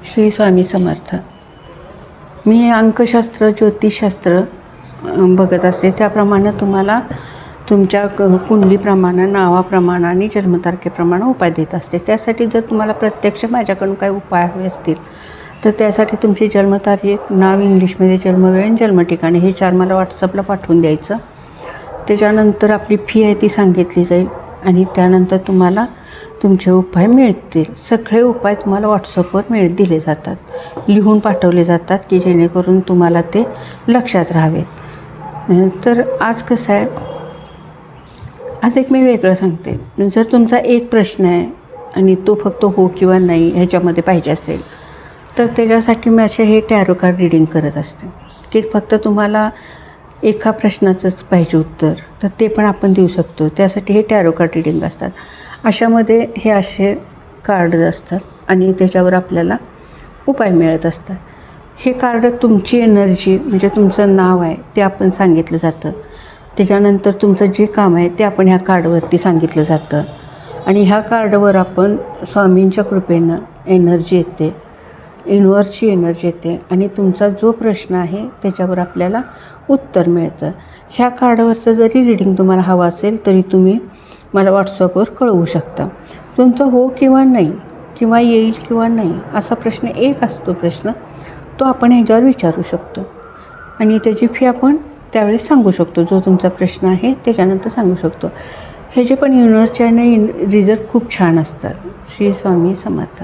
श्री स्वामी समर्थ. मी अंकशास्त्र ज्योतिषशास्त्र बघत असते. त्याप्रमाणे तुम्हाला तुमच्या कुंडलीप्रमाणे, नावाप्रमाणे आणि जन्मतारखेप्रमाणे उपाय देत असते. त्यासाठी जर तुम्हाला प्रत्यक्ष माझ्याकडून काही उपाय हवे असतील तर त्यासाठी तुमची जन्मतारीख, नाव इंग्लिशमध्ये, जन्मवेळ आणि जन्मठिकाणी हे 4 मला व्हॉट्सअपला पाठवून द्यायचं. त्याच्यानंतर आपली फी आहे ती सांगितली जाईल आणि त्यानंतर तुम्हाला तुमचे उपाय मिळतील. सगळे उपाय तुम्हाला व्हॉट्सअपवर दिले जातात, लिहून पाठवले जातात की जेणेकरून तुम्हाला ते लक्षात राहावे. तर आज कसं आहे, आज एक मी वेगळं सांगते. जर तुमचा एक प्रश्न आहे आणि तो फक्त हो किंवा नाही ह्याच्यामध्ये पाहिजे असेल तर त्याच्यासाठी मी असे हे टॅरो कार्ड रीडिंग करत असते की फक्त तुम्हाला एका प्रश्नाचंच पाहिजे उत्तर, तर ते पण आपण देऊ शकतो. त्यासाठी हे टॅरो कार्ड रीडिंग असतात. अशामध्ये हे असे कार्ड असतात आणि त्याच्यावर आपल्याला उपाय मिळत असतात. हे कार्ड तुमची एनर्जी म्हणजे तुमचं नाव आहे ते आपण सांगितलं जातं. त्याच्यानंतर तुमचं जे काम आहे ते आपण ह्या कार्डवरती सांगितलं जातं आणि ह्या कार्डवर आपण स्वामींच्या कृपेनं एनर्जी येते, युनिव्हर्सची एनर्जी येते आणि तुमचा जो प्रश्न आहे त्याच्यावर आपल्याला उत्तर मिळतं. ह्या कार्डवरचं जरी रीडिंग तुम्हाला हवं असेल तरी तुम्ही मला व्हॉट्सअपवर कळवू शकता. तुमचा हो किंवा नाही किंवा येईल किंवा नाही असा प्रश्न एक असतो, प्रश्न तो आपण ह्याच्यावर विचारू शकतो आणि त्याची फी आपण त्यावेळेस सांगू शकतो. जो तुमचा प्रश्न आहे त्याच्यानंतर सांगू शकतो. हे जे पण युनिव्हर्सचे आणि रिझल्ट खूप छान असतात. श्री स्वामी समर्थ.